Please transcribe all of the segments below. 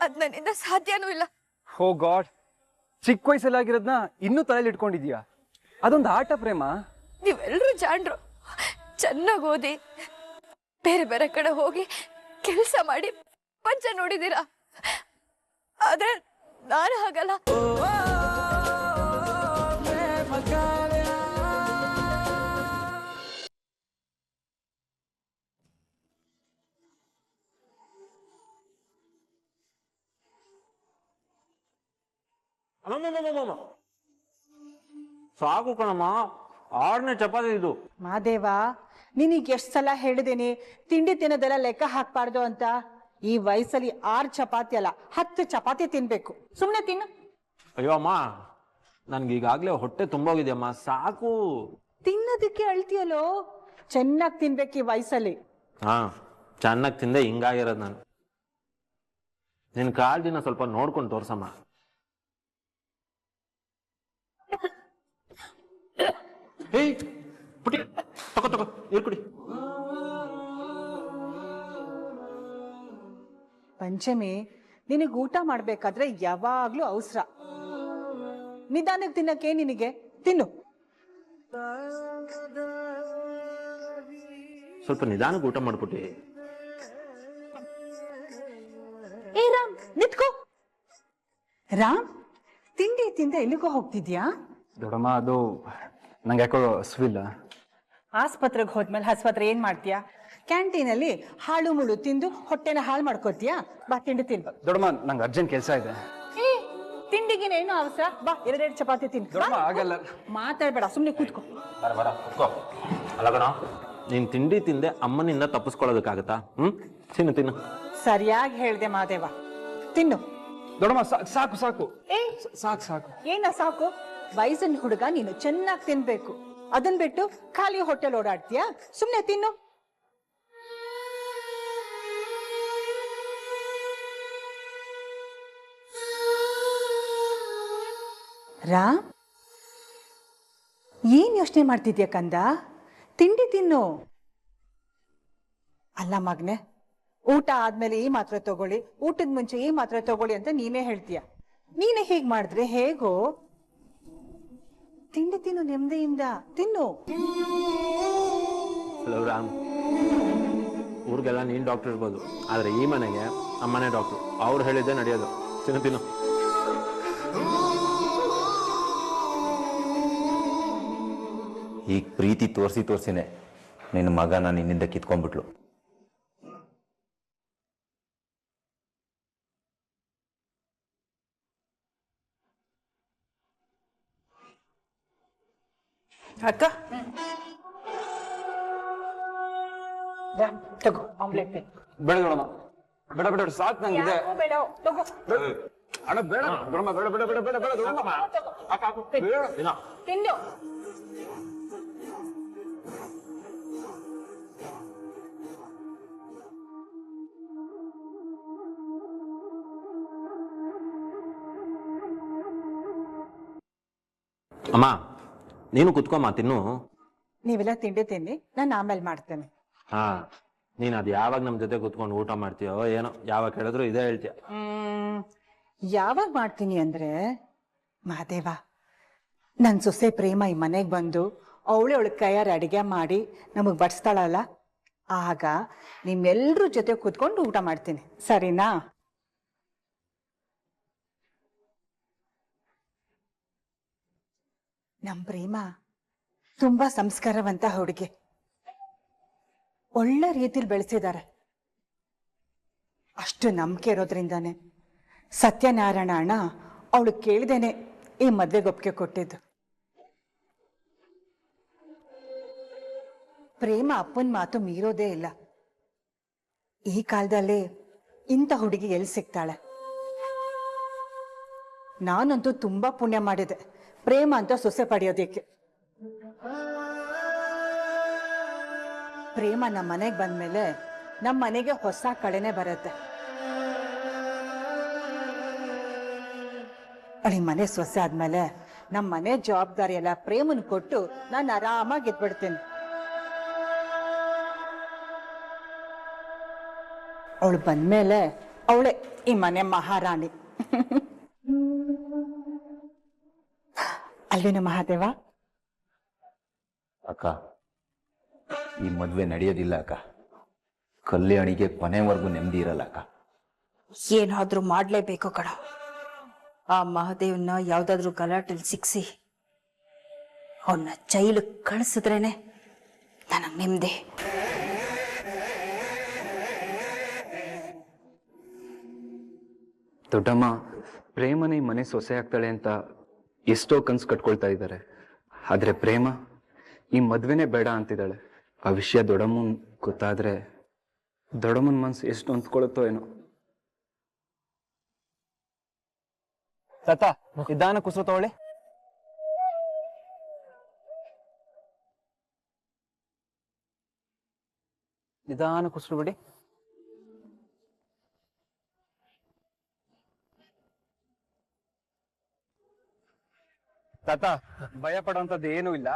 ಅದ್ ನನ್ನಿಂದ ಸಾಧ್ಯನೂ ಇಲ್ಲ. ಓ ಗಾಡ್, ಚಿಕ್ಕ ವಯಸ್ಸಲ್ಲಾಗಿರೋದನ್ನ ಇನ್ನೂ ತಲೆಯಲ್ಲಿ ಇಟ್ಕೊಂಡಿದ್ಯಾ? ಅದೊಂದು ಆಟ ಪ್ರೇಮ. ನೀವೆಲ್ಲರೂ ಜಾಣ್ರು, ಚೆನ್ನಾಗಿ ಓದಿ ಬೇರೆ ಬೇರೆ ಕಡೆ ಹೋಗಿ ಕೆಲಸ ಮಾಡಿ ಪಂಚ ನೋಡಿದೀರಾ. ಆದ್ರೆ ನಾನು ಹಾಗಲ್ಲ. ಸಾಕು ಕಣಮ್ಮ, 6ನೇ ಚಪಾತಿ ಇದು. ಮಾದೇವ, ನಿನಗೆ ಎಷ್ಟು ಸಲ ಹೇಳಿದ್ದೀನಿ ತಿಂಡಿ ತಿನ್ನೋದೆಲ್ಲ ಲೆಕ್ಕ ಹಾಕ್ಬಾರ್ದು ಅಂತ. ಈ ವಯಸ್ಸಲ್ಲಿ 6 ಚಪಾತಿ ಅಲ್ಲ 10 ಚಪಾತಿ ತಿನ್ಬೇಕು. ಸುಮ್ನೆ ತಿನ್ನು. ಅಯ್ಯೋ ಅಮ್ಮ, ನನ್ಗೀಗಾಗ್ಲೇ ಹೊಟ್ಟೆ ತುಂಬೋಗಿದೆಯಮ್ಮ, ಸಾಕು. ತಿನ್ನೋದಕ್ಕೆ ಅಳ್ತೀಯಲ್ಲೋ, ಚೆನ್ನಾಗಿ ತಿನ್ಬೇಕು ಈ ವಯಸ್ಸಲ್ಲಿ. ಹಾ, ಚೆನ್ನಾಗಿ ತಿಂದೆ ಹಿಂಗಾಗಿರೋದು ನಾನು. ನಿನ್ ಕಾಲ್ ದಿನ ಸ್ವಲ್ಪ ನೋಡ್ಕೊಂಡು ತೋರ್ಸಮ್ಮ. ಏಯ್ ಪುಟಿ, ತಗೋ ನೀರು ಕುಡಿ. ಪಂಚಮಿ, ನಿನಗೆ ಊಟ ಮಾಡ್ಬೇಕಾದ್ರೆ ಯಾವಾಗ್ಲೂ ಅವಸರ. ನಿಧಾನಕ್ಕೆ ತಿನ್ನಕ್ಕೆ ನಿನಗೆ, ತಿನ್ನು. ಸ್ವಲ್ಪ ನಿಧಾನಕ್ಕೆ ಊಟ ಮಾಡ್ಬಿಟ್ಟಿ. ಏ ರಾಮ್, ನಿತ್ಕೋ. ರಾಮ್, ತಿಂಡಿ ತಿಂದ ಎಲ್ಲಿಗೋ ಹೋಗ್ತಿದ್ಯಾ? ದೊಡ್ಡಮ್ಮ, ಅದು ನಂಗೆ ಯಾಕೋ ಹಸುವಿಲ್ಲ. ಆಸ್ಪತ್ರೆಗೆ ಹೋದ್ಮೇಲೆ ಆಸ್ಪತ್ರೆ ಏನ್ ಮಾಡ್ತೀಯಾ? ಕ್ಯಾಂಟೀನಲ್ಲಿ ಹಾಳು ಮುಳು ತಿಂದು ಹೊಟ್ಟೆನ ಹಾಳು ಮಾಡ್ಕೋತೀಯಾ? ಬಾ, ತಿಂಡಿ ತಿನ್ಬೇಕು. ದೊಡ್ಡಮ್ಮ, ನಂಗೆ ಅರ್ಜೆಂಟ್ ಕೆಲಸ ಇದೆ. ಏ, ತಿಂಡಿಗಿನ ಏನು ಅವಸರ? ಬಾ, 2 ಚಪಾತಿ ತಿನ್. ದೊಡ್ಡಮ್ಮ, ಆಗಲ್ಲ. ಮಾತಾಡ್ಬೇಡ, ಸುಮ್ನೆ ಕೂತ್ಕೋ. ಅಲ್ಲ ಕಣ, ನೀನ್ ತಿಂಡಿ ತಿಂದೆ ಅಮ್ಮನಿಂದ ತಪ್ಪಿಸ್ಕೊಳ್ಳೋದಕ್ಕಾಗತ್ತಾ? ತಿನ್ನು. ಸರಿಯಾಗಿ ಹೇಳ್ದೆ ಮಾದೇವ, ತಿನ್ನು. ದೊಡ್ಡಮ್ಮ, ಸಾಕು ಸಾಕು ಏ, ಸಾಕು. ಏನ ಸಾಕು? ವಯಸ್ಸಿನ ಹುಡುಗ, ನೀನು ಚೆನ್ನಾಗಿ ತಿನ್ಬೇಕು. ಅದನ್ ಬಿಟ್ಟು ಖಾಲಿ ಹೊಟ್ಟೆಲ್ ಓಡಾಡ್ತೀಯಾ? ಸುಮ್ನೆ ತಿನ್ನು. ರಾಮ್, ಏನ್ ಯೋಚನೆ ಮಾಡ್ತಿದ್ಯಾ ಕಂದ? ತಿಂಡಿ ತಿನ್ನು. ಅಲ್ಲ ಮಗ್ನೆ, ಊಟ ಆದ್ಮೇಲೆ ಈ ಮಾತ್ರೆ ತಗೊಳ್ಳಿ, ಊಟದ ಮುಂಚೆ ಈ ಮಾತ್ರೆ ತಗೊಳ್ಳಿ ಅಂತ ನೀನೇ ಹೇಳ್ತೀಯ. ನೀನೇ ಹೀಗ್ ಮಾಡಿದ್ರೆ ಹೇಗೋ? ತಿಂಡಿ ತಿನ್ನು, ನೆಮ್ಮದಿಯಿಂದ ತಿನ್ನು. ಹಲೋ ರಾಮ್, ಊರಿಗೆಲ್ಲ ನೀನ್ ಡಾಕ್ಟರ್ ಇರ್ಬೋದು, ಆದ್ರೆ ಈ ಮನೆಗೆ ಅಮ್ಮನೇ ಡಾಕ್ಟರ್. ಅವ್ರು ಹೇಳಿದ್ದೆ ನಡೆಯೋದು. ತಿನ್ನು. ಈಗ ಪ್ರೀತಿ ತೋರಿಸಿನೇ ನಿನ್ನ ಮಗನ ನಿನ್ನಿಂದ ಕಿತ್ಕೊಂಡ್ಬಿಟ್ಲು. ಅಕ್ಕ, ತಗೋ ಆಮ್ಲೆಟ್. ಬೇಡ ದೊಡ್ಡಮ್ಮ, ಬೇಡ ಸಾಕು, ನಂಗಿದೆ. ಬೇಡ, ತಗೋ. ಅಣ್ಣ ಬೇಡ ದೊಡ್ಡಮ್ಮ, ಬೇಡ ದೊಡ್ಡಮ್ಮ. ತಿನ್ನು. ಅಮ್ಮ, ನೀನು ಕುತ್ಕೊಮ್ಮ, ತಿನ್ನು. ನೀವೆಲ್ಲ ತಿಂಡಿ ತಿನ್ನಿ, ನಾನು ಆಮೇಲೆ ಮಾಡ್ತೇನೆ. ಹಾ, ನೀನ್ ಅದ್ ಯಾವಾಗ ನಮ್ ಜೊತೆ ಕುತ್ಕೊಂಡು ಊಟ ಮಾಡ್ತೀಯೋ ಏನೋ, ಯಾವಾಗ ಕೇಳಿದ್ರು ಇದೇ ಹೇಳ್ತೀಯ. ಯಾವಾಗ ಮಾಡ್ತೀನಿ ಅಂದ್ರೆ, ಮಹಾದೇವ, ನನ್ ಸೊಸೆ ಪ್ರೇಮ ಈ ಮನೆಗ್ ಬಂದು ಅವಳ ಕೈಯಾರ ಅಡಿಗೆ ಮಾಡಿ ನಮಗ್ ಬಡಿಸ್ತಾಳಲ್ಲ, ಆಗ ನಿಮ್ಮೆಲ್ರ ಜೊತೆ ಕೂತ್ಕೊಂಡು ಊಟ ಮಾಡ್ತೀನಿ. ಸರಿನಾ? ನಮ್ ಪ್ರೇಮ ತುಂಬಾ ಸಂಸ್ಕಾರವಂತ ಹುಡುಗಿ, ಒಳ್ಳೆ ರೀತಿಲಿ ಬೆಳೆಸಿದ್ದಾರೆ. ಅಷ್ಟು ನಂಬಿಕೆ ಇರೋದ್ರಿಂದಾನೆ ಸತ್ಯನಾರಾಯಣ ಅಣ್ಣ ಅವಳು ಕೇಳಿದೇನೆ ಈ ಮದ್ವೆಗೆ ಒಪ್ಪಿಗೆ ಕೊಟ್ಟಿದ್ದು. ಪ್ರೇಮ ಅಪ್ಪನ ಮಾತು ಮೀರೋದೇ ಇಲ್ಲ. ಈ ಕಾಲದಲ್ಲಿ ಇಂಥ ಹುಡುಗಿ ಎಲ್ಲಿ ಸಿಗ್ತಾಳೆ? ನಾನಂತೂ ತುಂಬಾ ಪುಣ್ಯ ಮಾಡಿದೆ ಪ್ರೇಮ ಅಂತ ಸೊಸೆ ಪಡೆಯೋದಿಕ್ಕೆ. ಪ್ರೇಮ ನಮ್ಮ ಮನೆಗೆ ಬಂದ್ಮೇಲೆ ನಮ್ಮ ಮನೆಗೆ ಹೊಸ ಕಳೆನೆ ಬರುತ್ತೆ. ಅವಳಿ ಮನೆ ಸೊಸೆ ಆದ್ಮೇಲೆ ನಮ್ಮ ಮನೆ ಜವಾಬ್ದಾರಿ ಎಲ್ಲ ಪ್ರೇಮನ್ ಕೊಟ್ಟು ನಾನು ಆರಾಮಾಗಿ ಇದ್ಬಿಡ್ತೇನೆ. ಅವಳು ಬಂದ್ಮೇಲೆ ಅವಳೆ ಈ ಮನೆ ಮಹಾರಾಣಿ. ಅಲ್ವೇನು ಮಹಾದೇವ? ಅಕ್ಕ, ಈ ಮದುವೆ ನಡೆಯೋದಿಲ್ಲ ಅಕ್ಕ. ಕಲ್ಯಾಣಿಗೆ ಕೊನೆವರೆಗೂ ನೆಮ್ಮದಿ ಇರಲ್ಲ ಅಕ್ಕ. ಏನಾದ್ರೂ ಮಾಡ್ಲೇಬೇಕು ಕಣ. ಆ ಮಹಾದೇವನ್ನ ಯಾವ್ದಾದ್ರು ಗಲಾಟೆಲ್ ಸಿಕ್ಸಿ ಅವನ್ನ ಜೈಲು ಕಳಿಸಿದ್ರೇನೆ ನನಗ್ ನೆಮ್ಮದಿ. ದೊಡ್ಡಮ್ಮ ಪ್ರೇಮನ ಈ ಮನೆ ಸೊಸೆ ಆಗ್ತಾಳೆ ಅಂತ ಎಷ್ಟೋ ಕನ್ಸು ಕಟ್ಕೊಳ್ತಾ ಇದ್ದಾರೆ. ಆದ್ರೆ ಪ್ರೇಮ ಈ ಮದ್ವೆನೇ ಬೇಡ ಅಂತಿದ್ದಾಳೆ. ಆ ವಿಷಯ ದೊಡ್ಡಮ್ಮನ್ ಗೊತ್ತಾದ್ರೆ ದೊಡ್ಡಮ್ಮನ ಮನ್ಸು ಎಷ್ಟು ಹೊಂದ್ಕೊಳುತ್ತೋ ಏನೋ. ತಾತ, ನಿಧಾನ ಕುಸ್ರು ತಗೊಳ್ಳಿ. ನಿಧಾನ ಕುಸ್ರು ಬಿಡಿ. ತಾತ, ಭಯ ಪಡುವಂತದ್ದು ಏನೂ ಇಲ್ಲ.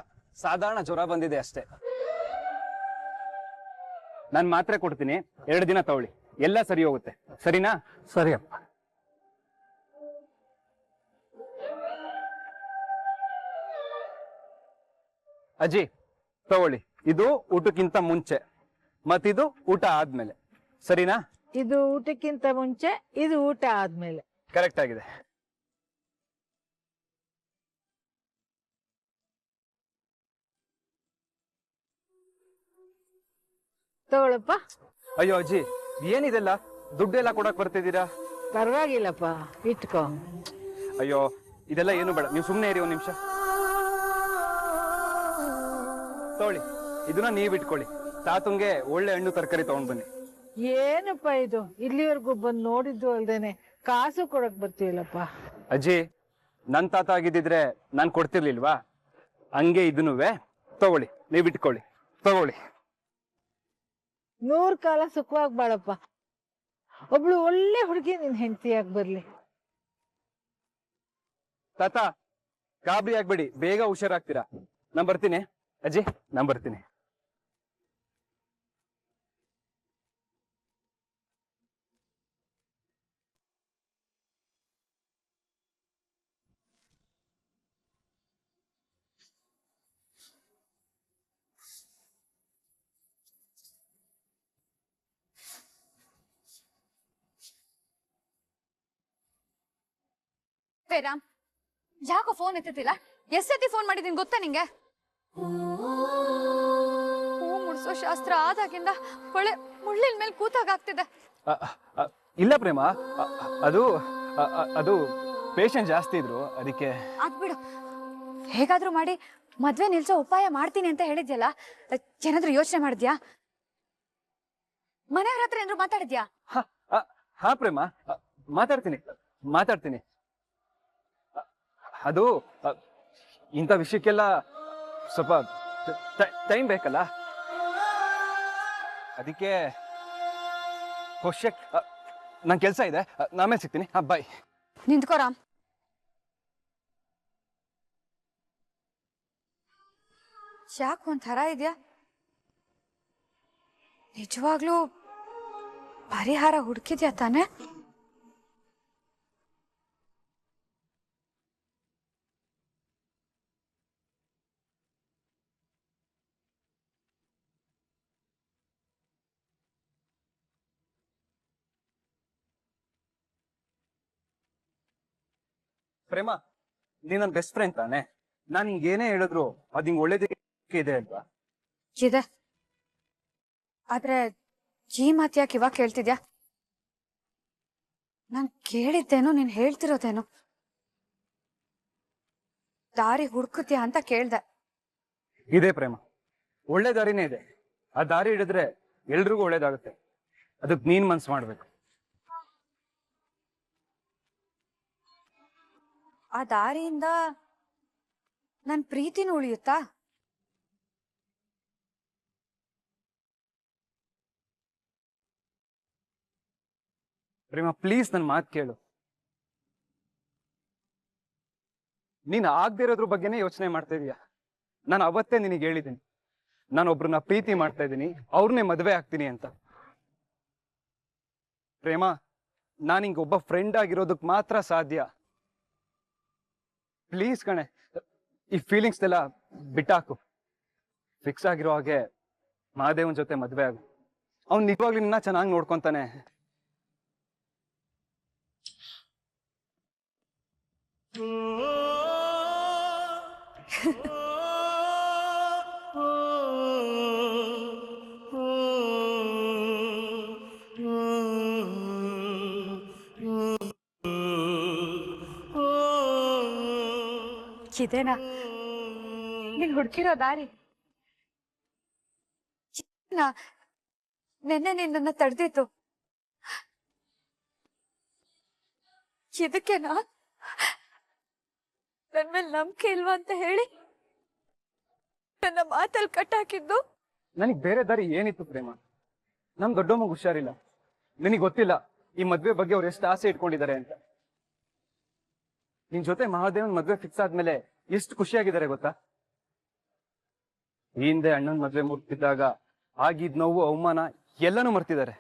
ಸಾಧಾರಣ ಜ್ವರ ಬಂದಿದೆ ಅಷ್ಟೇ. ನಾನು ಮಾತ್ರೆ ಕೊಡ್ತೀನಿ, 2 ದಿನ ತಗೊಳ್ಳಿ, ಎಲ್ಲ ಸರಿ ಹೋಗುತ್ತೆ. ಸರಿನಾ? ಸರಿ ಅಪ್ಪ. ಅಜ್ಜಿ ತಗೊಳ್ಳಿ, ಇದು ಊಟಕ್ಕಿಂತ ಮುಂಚೆ ಮತ್ತಿದು ಊಟ ಆದ್ಮೇಲೆ. ಸರಿನಾ? ಇದು ಊಟಕ್ಕಿಂತ ಮುಂಚೆ, ಇದು ಊಟ ಆದ್ಮೇಲೆ. ಕರೆಕ್ಟ್ ಆಗಿದೆ. ತಗೊಳಪ್ಪ. ಅಯ್ಯೋ ಅಜ್ಜಿ, ಏನಿದೆಲ್ಲ? ದುಡ್ಡೆಲ್ಲ ಕೊಡಕ್ ಬರ್ತಿದ್ದೀರಾ? ಪರವಾಗಿಲ್ಲಪ್ಪ, ಇಟ್ಕೋ. ಅಯ್ಯೋ, ಇದೆಲ್ಲ ಏನು ಬೇಡ, ನೀವು ಸುಮ್ಮನೆ ಇರಿ. 1 ನಿಮಿಷ ತಗೊಳ್ಳಿ, ಇದನ್ನ ನೀವ್ ಇಟ್ಕೊಳ್ಳಿ. ತಾತುಂಗೆ ಒಳ್ಳೆ ಹಣ್ಣು ತರಕಾರಿ ತಗೊಂಡ್ ಬನ್ನಿ. ಏನಪ್ಪ ಇದು, ಇಲ್ಲಿವರೆಗೂ ಬಂದು ನೋಡಿದ್ದು ಅಲ್ದೇನೆ ಕಾಸು ಕೊಡಕ್ ಬರ್ತೀಯಲ್ಲಪ್ಪ. ಅಜ್ಜಿ, ನನ್ ತಾತ ಆಗಿದ್ದಿದ್ರೆ ನಾನ್ ಕೊಡ್ತಿರ್ಲಿಲ್ವಾ? ಹಂಗೆ ಇದನ್ನುವೆ ತಗೊಳ್ಳಿ, ನೀವ್ ಇಟ್ಕೊಳ್ಳಿ. ತಗೊಳ್ಳಿ. 100 ಕಾಲ ಸುಖವಾಗಿ ಬಾಳಪ್ಪ. ಒಬ್ಳು ಒಳ್ಳೆ ಹುಡುಗಿ ನಿನ್ ಹೆಂಡತಿಯಾಗಿ ಬರ್ಲಿ. ತಾತ, ಗಾಬರಿ ಆಗ್ಬೇಡಿ, ಬೇಗ ಹುಷಾರಾಗ್ತೀರಾ. ನಾನ್ ಬರ್ತೀನಿ ಅಜ್ಜಿ, ನಾನ್ ಬರ್ತೀನಿ. ರಾಮ್, ಯಾಕೋ ಫೋನ್ ಎತ್ತುತ್ತಿಲ್ಲ? ಎಷ್ಟೊತ್ತಿ ಫೋನ್ ಮಾಡಿದೀನಿ ಗೊತ್ತಾ ನಿಂಗೆ? ಹೂ ಮುಡ್ಸೋ ಶಾಸ್ತ್ರ ಆದಾಗಿಂದ ಒಳ್ಳೆ ಮುಳ್ಳಿನ ಮೇಲೆ ಕೂತಾಗ್ತಿದೆ. ಇಲ್ಲ ಪ್ರೇಮ, ಅದು ಅದು ಪೇಷಂಟ್ ಜಾಸ್ತಿ ಇದ್ರು, ಅದಕ್ಕೆ. ಅದ್ ಬಿಡು, ಹೇಗಾದ್ರೂ ಮಾಡಿ ಮದ್ವೆ ನಿಲ್ಸೋ ಉಪಾಯ ಮಾಡ್ತೀನಿ ಅಂತ ಹೇಳಿದ್ಯಲ್ಲ, ಏನಾದ್ರೂ ಯೋಚನೆ ಮಾಡಿದ್ಯಾ? ಮನೆಯವ್ರ ಹತ್ರ ಏನಾದ್ರು ಮಾತಾಡಿದ್ಯಾ? ಹಾ ಪ್ರೇಮ, ಮಾತಾಡ್ತೀನಿ. ಅದು ಇಂಥ ವಿಷಯಕ್ಕೆಲ್ಲ ಸ್ವಲ್ಪ ಟೈಮ್ ಬೇಕಲ್ಲ, ಅದಕ್ಕೆ ನನ್ ಕೆಲ್ಸ ಇದೆ, ಆಮೇಲೆ ಸಿಗ್ತೀನಿ. ಬಾಯ್. ನಿಂತ್ಕೋ ರಾಮ್. ಯಾಕೆ ಒಂಥರ ಇದೆಯಾ? ನಿಜವಾಗ್ಲೂ ಪರಿಹಾರ ಹುಡುಕಿದ್ಯಾ ತಾನೆ? ಪ್ರೇಮ, ನೀನ್ ನನ್ನ ಬೆಸ್ಟ್ ಫ್ರೆಂಡ್ ತಾನೆ. ನಾನು ಹಿಂಗೇನೇ ಹೇಳಿದ್ರು ಅದು ಹಿಂಗ್ ಒಳ್ಳೇದಕ್ಕೆ ಇದೆ ಅಲ್ವಾ? ಇದೆ. ಆದ್ರೆ ಈ ಮಾತು ಯಾಕೆ ಇವಾಗ ಕೇಳ್ತಿದ್ಯಾ? ನಾನ್ ಕೇಳಿದ್ದೇನು, ನೀನ್ ಹೇಳ್ತಿರೋದೇನು? ದಾರಿ ಹುಡುಕುತ್ಯಾ ಅಂತ ಕೇಳ್ದೆ. ಇದೆ ಪ್ರೇಮ, ಒಳ್ಳೆ ದಾರಿನೇ ಇದೆ. ಆ ದಾರಿ ಹಿಡಿದ್ರೆ ಎಲ್ರಿಗೂ ಒಳ್ಳೇದಾಗುತ್ತೆ. ಅದಕ್ಕೆ ನೀನ್ ಮನ್ಸು ಮಾಡ್ಬೇಕು. ಆ ದಾರಿಯಿಂದ ನನ್ ಪ್ರೀತಿನೂ ಉಳಿಯುತ್ತಾ? ಪ್ರೇಮ, ಪ್ಲೀಸ್ ನನ್ ಮಾತು ಕೇಳು. ನೀನ್ ಆಗದೆ ಇರೋದ್ರ ಬಗ್ಗೆನೇ ಯೋಚನೆ ಮಾಡ್ತಾ ಇದೀಯ. ನಾನು ಅವತ್ತೇ ನಿನಗೆ ಹೇಳಿದ್ದೀನಿ, ನಾನು ಒಬ್ರನ್ನ ಪ್ರೀತಿ ಮಾಡ್ತಾ ಇದ್ದೀನಿ, ಅವ್ರನ್ನೇ ಮದುವೆ ಆಗ್ತೀನಿ ಅಂತ. ಪ್ರೇಮ, ನಾನು ಹಿಂಗೆ ಒಬ್ಬ ಫ್ರೆಂಡ್ ಆಗಿರೋದಕ್ಕೆ ಮಾತ್ರ ಸಾಧ್ಯ. ಪ್ಲೀಸ್ ಕಣೆ, ಈ ಫೀಲಿಂಗ್ಸ್ ಎಲ್ಲ ಬಿಟ್ಟಾಕು. ಫಿಕ್ಸ್ ಆಗಿರೋ ಹಾಗೆ ಮಹಾದೇವನ್ ಜೊತೆ ಮದ್ವೆ ಆಗು. ಅವ್ನು ನಿಜವಾಗ್ಲೂ ನಿನ್ನ ಚೆನ್ನಾಗಿ ನೋಡ್ಕೊಂತಾನೆ. ಇದೇನಾ ನೀನ್ ಹುಡ್ಕಿರೋ ದಾರಿ? ನೆನ್ನೆ ನಿನ್ನ ತಡೆದಿತ್ತು ಇದಕ್ಕೇನಾ? ನನ್ ಮೇಲೆ ನಂಬಿಕೆ ಇಲ್ವಾ ಅಂತ ಹೇಳಿ ನನ್ನ ಮಾತಲ್ಲಿ ಕಟ್ಟಾಕಿದ್ದು? ನನಗ್ ಬೇರೆ ದಾರಿ ಏನಿತ್ತು ಪ್ರೇಮ? ನಮ್ ದೊಡ್ಡಮ್ಮಗ್ ಹುಷಾರಿಲ್ಲ. ನಿನಗ್ ಗೊತ್ತಿಲ್ಲ ಈ ಮದ್ವೆ ಬಗ್ಗೆ ಅವ್ರು ಎಷ್ಟು ಆಸೆ ಇಟ್ಕೊಂಡಿದ್ದಾರೆ ಅಂತ. ನಿನ್ ಜೊತೆ ಮಹಾದೇವನ್ ಮದ್ವೆ ಫಿಕ್ಸ್ ಆದ್ಮೇಲೆ ಎಷ್ಟು ಖುಷಿಯಾಗಿದ್ದಾರೆ ಗೊತ್ತಾ? ಈ ಹಿಂದೆ ಅಣ್ಣನ್ ಮದ್ವೆ ಮುಗ್ತಿದ್ದಾಗ ಆಗಿದ್ ನೋವು ಅವಮಾನ ಎಲ್ಲಾನು ಮರ್ತಿದ್ದಾರೆ.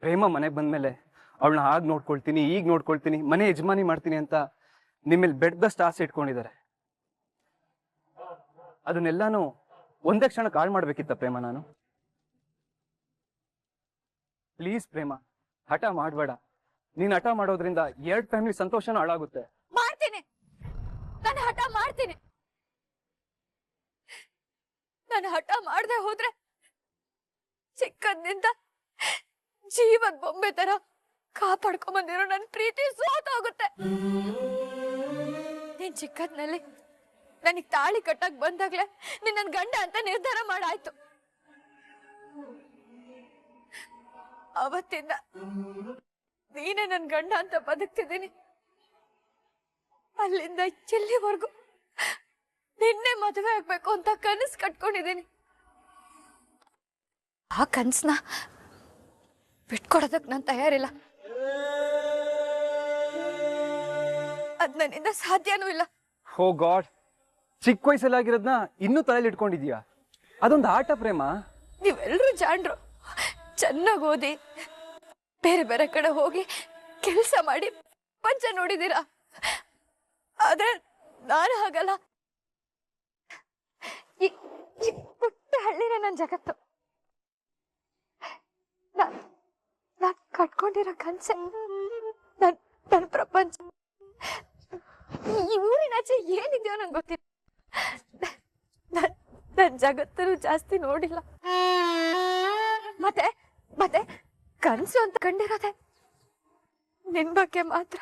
ಪ್ರೇಮ ಮನೆಗ್ ಬಂದ್ಮೇಲೆ ಅವಳನ್ನ ಆಗ್ ನೋಡ್ಕೊಳ್ತೀನಿ, ಈಗ ನೋಡ್ಕೊಳ್ತೀನಿ, ಮನೆ ಯಜಮಾನಿ ಮಾಡ್ತೀನಿ ಅಂತ ನಿಮ್ಮಲ್ಲಿ ಬೆಡ್ದಷ್ಟು ಆಸೆ ಇಟ್ಕೊಂಡಿದ್ದಾರೆ. ಅದನ್ನೆಲ್ಲಾನು ಒಂದೇ ಕ್ಷಣಕ್ಕೆ ಹಾಳು ಮಾಡ್ಬೇಕಿತ್ತ ಪ್ರೇಮ ನಾನು? ಪ್ಲೀಸ್ ಪ್ರೇಮ, ಹಠ ಮಾಡ್ಬೇಡ. ನೀನ್ ಹಠ ಮಾಡೋದ್ರಿಂದ 2 ಫ್ಯಾಮಿಲಿ ಸಂತೋಷನೂ ಹಾಳಾಗುತ್ತೆ. ಮಾಡ್ತೀನಿ, ನಾನು ಹಠ ಮಾಡ್ತೀನಿ. ನಾನು ಹಠ ಮಾಡದೆ ಹೋದ್ರೆ ಚಿಕ್ಕಂದಿಂದ ಜೀವದ ಬೊಂಬೆ ತರ ಕಾಪಾಡ್ಕೊಂಬಂದಿರೋ ನನ್ನ ಪ್ರೀತಿ ಸೋತೋಗುತ್ತೆ. ನೀನ್ ಚಿಕ್ಕದ್ನಲ್ಲಿ ನನಗ್ ತಾಳಿ ಕಟ್ಟಕ್ ಬಂದಾಗ್ಲೆ ನೀನ್ ನನ್ ಗಂಡ ಅಂತ ನಿರ್ಧಾರ ಮಾಡಾಯ್ತು. ಅವತ್ತಿಂದ ನೀನೇ ನನ್ ಗಂಡ ಅಂತ ಬದುಕ್ತಿದ್ದೀನಿ. ಅಲ್ಲಿಂದ ಇಲ್ಲಿವರೆಗೂ ನಿನ್ನೆ ಮದುವೆ ಆಗ್ಬೇಕು ಅಂತ ಕನಸು ಕಟ್ಕೊಂಡಿದ್ದೀನಿ. ಆ ಕನ್ಸನ್ನ ಬಿಟ್ಕೊಡೋದಕ್ ನಾನ್ ತಯಾರಿಲ್ಲ. ಅದ್ ನನ್ನಿಂದ ಸಾಧ್ಯನೂ ಇಲ್ಲ. ಹೋ ಗಾಡ್, ಚಿಕ್ಕ ವಯಸ್ಸಲ್ಲಾಗಿರೋದ್ನ ಇನ್ನೂ ತಲೆಯಲ್ಲಿ ಇಟ್ಕೊಂಡಿದ್ಯಾ? ಅದೊಂದು ಆಟ ಪ್ರೇಮ. ನೀವೆಲ್ರೂ ಜಾಣ್ರು, ಚೆನ್ನಾಗಿ ಓದಿ ಬೇರೆ ಬೇರೆ ಕಡೆ ಹೋಗಿ ಕೆಲಸ ಮಾಡಿ ಪಂಚ ನೋಡಿದೀರಾ. ಆದ್ರೆ ನಾನು ಹಾಗಲ್ಲ. ಈ ಪುಟ್ಟ ಹಳ್ಳಿನೇ ನನ್ ಜಗತ್ತು. ನಾನ್ ಕಟ್ಕೊಂಡಿರೋ ಕನ್ಸೆ ನನ್ ಪ್ರಪಂಚ. ಈ ಊರಿನಾಚೆ ಏನಿದೆಯೋ ನಂಗೆ ಗೊತ್ತಿಲ್ಲ. ನನ್ ಜಗತ್ತನ್ನು ಜಾಸ್ತಿ ನೋಡಿಲ್ಲ. ಮತ್ತೆ ಕನ್ಸು ಅಂತ ಕಂಡಿರೋದೆ ನಿನ್ ಬಗ್ಗೆ ಮಾತ್ರ.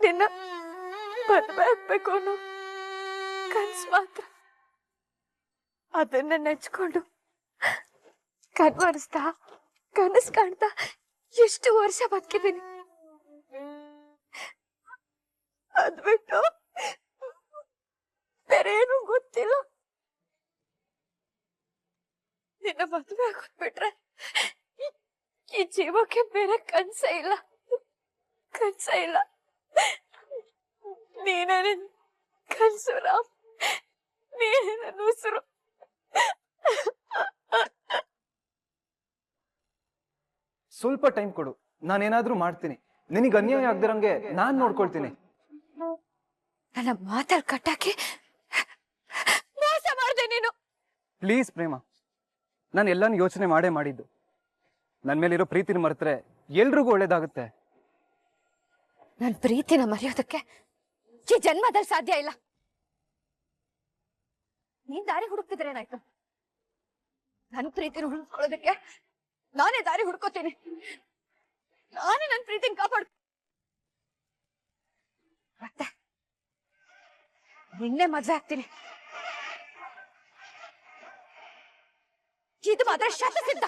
ನಿನ್ನ ಮದ್ವೆ ಆಗ್ಬೇಕು ಅನ್ನೋ ಕನ್ಸು ಮಾತ್ರ. ಅದನ್ನ ನೆಚ್ಕೊಂಡು ಕನ್ವರಿಸ್ತಾ ಕನಸು ಕಾಣ್ತಾ ಎಷ್ಟು ವರ್ಷ ಬದುಕಿದ್ದೀನಿ. ಅದ್ಬಿಟ್ಟು ಬೇರೆ ಏನು ಗೊತ್ತಿಲ್ಲ. ನಿನ್ನ ಮದುವೆ ಆಗೋದ್ ಬಿಟ್ರೆ ಈ ಜೀವಕ್ಕೆ ಬೇರೆ ಕನ್ಸೇ ಇಲ್ಲ. ನೀನೇ ನನ್ ಕನ್ಸು ರಾಮ್, ನೀನೇ ನನ್ನ ಉಸಿರು. ಸ್ವಲ್ಪ ಟೈಮ್ ಕೊಡು, ನಾನೇನಾದ್ರೂ ಮಾಡ್ತೀನಿ. ನಿನಗೆ ಅನ್ಯಾಯ ಆಗ್ದಿರಂಗೆ ನಾನ್ ನೋಡ್ಕೊಳ್ತೀನಿ. ನನ್ನ ಮಾತಲ್ಲಿ ಕಟ್ಟಾಕಿ ಮೋಸ ಮಾಡ್ದೆ ನೀನು. ಪ್ಲೀಸ್ ಪ್ರೇಮ, ನಾನು ಎಲ್ಲಾನು ಯೋಚನೆ ಮಾಡಿದ್ದು. ನನ್ ಮೇಲಿರೋ ಪ್ರೀತಿನ ಮರೆತ್ರೆ ಎಲ್ರಿಗೂ ಒಳ್ಳೇದಾಗುತ್ತೆ. ನನ್ ಪ್ರೀತಿನ ಮರೆಯೋದಕ್ಕೆ ಈ ಜನ್ಮದಲ್ಲಿ ಸಾಧ್ಯ ಇಲ್ಲ. ನೀನ್ ದಾರಿ ಹುಡುಕ್ತಿದ್ರೆ ಏನಾಯ್ತು? ನನ್ ಪ್ರೀತಿನ ಹುಡುಕೊಳ್ಳೋದಕ್ಕೆ ನಾನೇ ದಾರಿ ಹುಡ್ಕೋತೀನಿ. ನಾನೇ ನನ್ ಪ್ರೀತಿನ ಕಾಪಾಡ್. ಮತ್ತೆ ನಿನ್ನೆ ಮದ್ವೆ ಆಗ್ತೀನಿ. ಇದು ಮಾತ್ರ ಶತಸಿದ್ಧ.